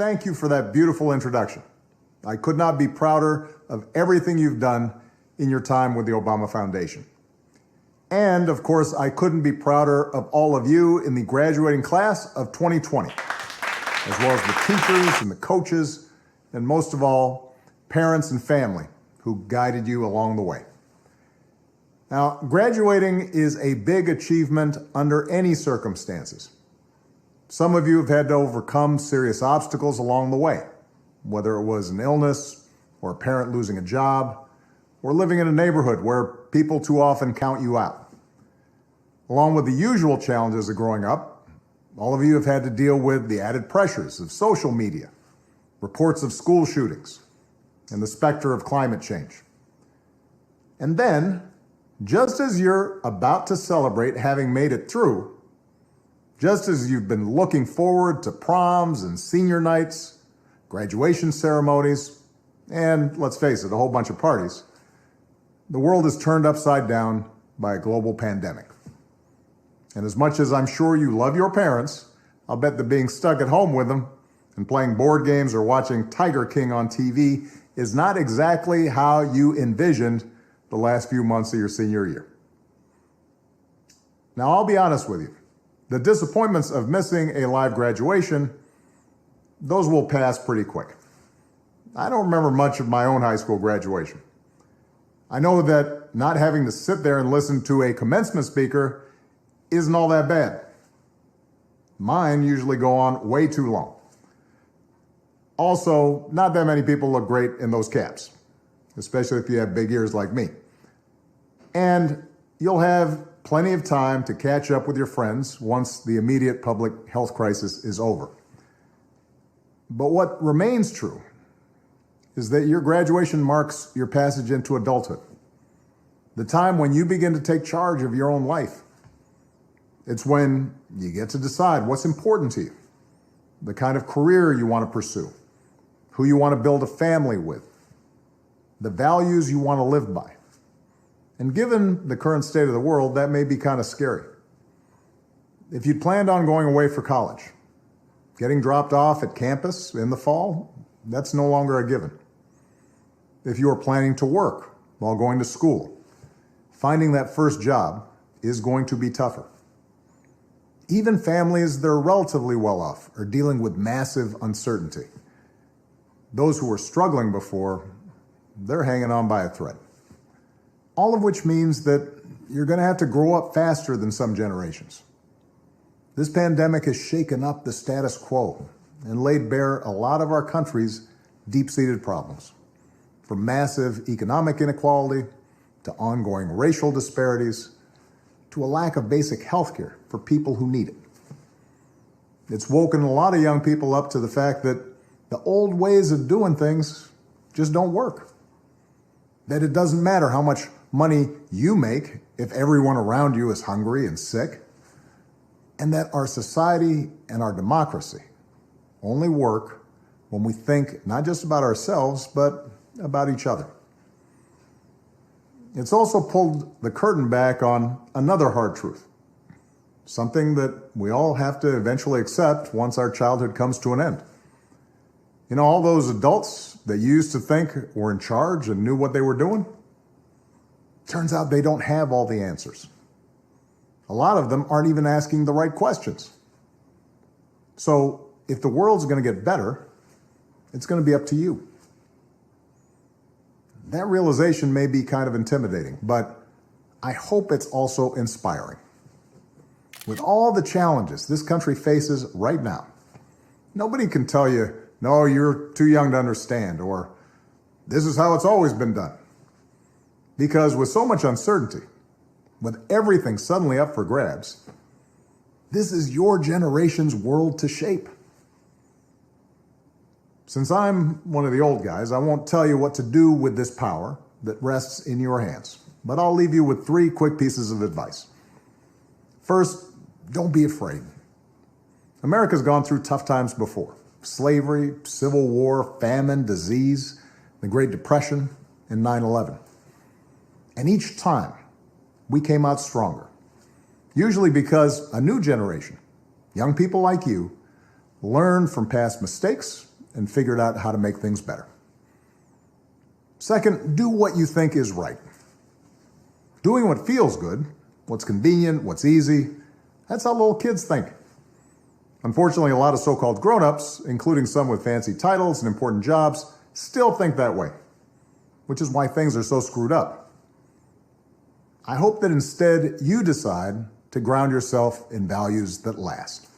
thank you for that beautiful introduction. I could not be prouder of everything you've done in your time with the Obama Foundation. And of course, I couldn't be prouder of all of you in the graduating class of 2020, as well as the teachers and the coaches, and most of all, parents and family who guided you along the way. Now, graduating is a big achievement under any circumstances. Some of you have had to overcome serious obstacles along the way, whether it was an illness or a parent losing a job or living in a neighborhood where people too often count you out. Along with the usual challenges of growing up, all of you have had to deal with the added pressures of social media, reports of school shootings, and the specter of climate change. And then, just as you're about to celebrate having made it through, just as you've been looking forward to proms and senior nights, graduation ceremonies, and let's face it, a whole bunch of parties, the world is turned upside down by a global pandemic. And as much as I'm sure you love your parents, I'll bet that being stuck at home with them and playing board games or watching Tiger King on TV is not exactly how you envisioned the last few months of your senior year. Now, I'll be honest with you. The disappointments of missing a live graduation, those will pass pretty quick. I don't remember much of my own high school graduation. I know that not having to sit there and listen to a commencement speaker isn't all that bad. Mine usually go on way too long. Also, not that many people look great in those caps, especially if you have big ears like me. And you'll have plenty of time to catch up with your friends once the immediate public health crisis is over. But what remains true is that your graduation marks your passage into adulthood, the time when you begin to take charge of your own life. It's when you get to decide what's important to you, the kind of career you want to pursue, who you want to build a family with, the values you want to live by. And given the current state of the world, that may be kind of scary. If you'd planned on going away for college, getting dropped off at campus in the fall, that's no longer a given. If you are planning to work while going to school, finding that first job is going to be tougher. Even families that are relatively well off are dealing with massive uncertainty. Those who were struggling before, they're hanging on by a thread. All of which means that you're going to have to grow up faster than some generations. This pandemic has shaken up the status quo and laid bare a lot of our country's deep-seated problems, from massive economic inequality to ongoing racial disparities to a lack of basic health care for people who need it. It's woken a lot of young people up to the fact that the old ways of doing things just don't work. That it doesn't matter how much money you make if everyone around you is hungry and sick, and that our society and our democracy only work when we think not just about ourselves, but about each other. It's also pulled the curtain back on another hard truth, something that we all have to eventually accept once our childhood comes to an end. You know, all those adults that you used to think were in charge and knew what they were doing, turns out they don't have all the answers. A lot of them aren't even asking the right questions. So if the world's going to get better, it's going to be up to you. That realization may be kind of intimidating, but I hope it's also inspiring. With all the challenges this country faces right now, nobody can tell you, no, you're too young to understand, or this is how it's always been done. Because with so much uncertainty, with everything suddenly up for grabs, this is your generation's world to shape. Since I'm one of the old guys, I won't tell you what to do with this power that rests in your hands, but I'll leave you with 3 quick pieces of advice. First, don't be afraid. America's gone through tough times before. Slavery, civil war, famine, disease, the Great Depression, and 9/11. And each time, we came out stronger. Usually because a new generation, young people like you, learned from past mistakes and figured out how to make things better. Second, do what you think is right. Doing what feels good, what's convenient, what's easy, that's how little kids think. Unfortunately, a lot of so-called grown-ups, including some with fancy titles and important jobs, still think that way, which is why things are so screwed up. I hope that instead you decide to ground yourself in values that last,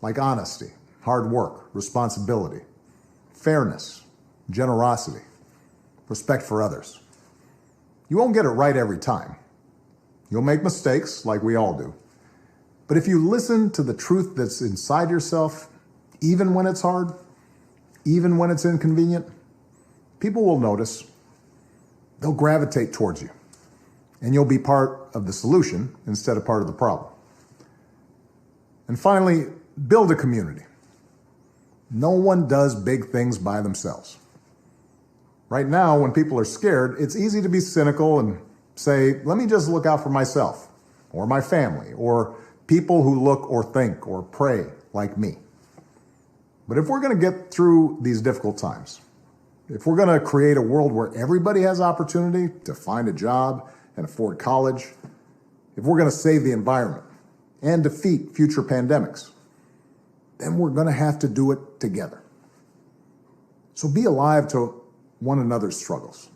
like honesty, hard work, responsibility, fairness, generosity, respect for others. You won't get it right every time. You'll make mistakes, like we all do. But if you listen to the truth that's inside yourself, even when it's hard, even when it's inconvenient, people will notice. They'll gravitate towards you, and you'll be part of the solution instead of part of the problem. And finally, build a community. No one does big things by themselves. Right now, when people are scared, it's easy to be cynical and say, let me just look out for myself, or my family, or people who look or think or pray like me. But if we're going to get through these difficult times, if we're going to create a world where everybody has opportunity to find a job and afford college, if we're going to save the environment and defeat future pandemics, then we're going to have to do it together. So be alive to one another's struggles.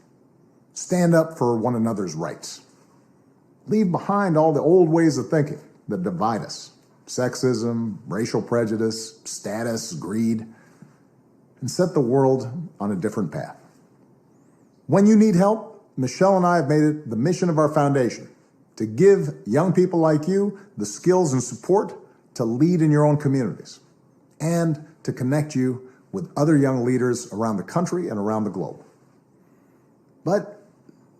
Stand up for one another's rights. Leave behind all the old ways of thinking that divide us: sexism, racial prejudice, status, greed, and set the world on a different path. When you need help, Michelle and I have made it the mission of our foundation to give young people like you the skills and support to lead in your own communities and to connect you with other young leaders around the country and around the globe. But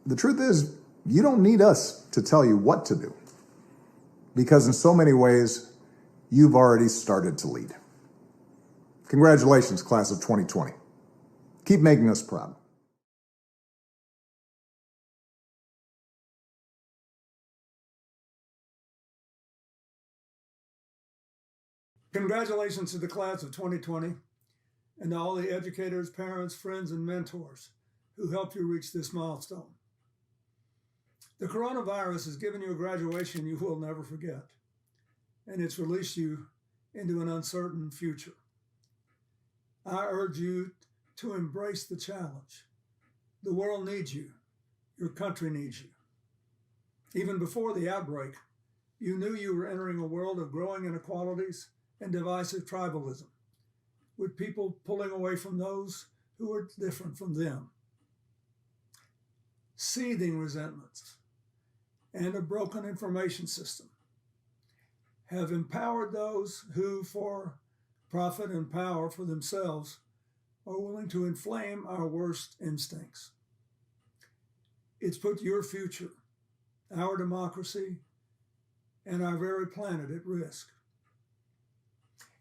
the truth is, you don't need us to tell you what to do, because in so many ways, you've already started to lead. Congratulations, class of 2020. Keep making us proud. Congratulations to the class of 2020 and to all the educators, parents, friends, and mentors who helped you reach this milestone. The coronavirus has given you a graduation you will never forget, and it's released you into an uncertain future. I urge you to embrace the challenge. The world needs you. Your country needs you. Even before the outbreak, you knew you were entering a world of growing inequalities and divisive tribalism, with people pulling away from those who are different from them. Seething resentments and a broken information system have empowered those who, for profit and power for themselves, are willing to inflame our worst instincts. It's put your future, our democracy, and our very planet at risk.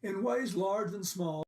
In ways large and small,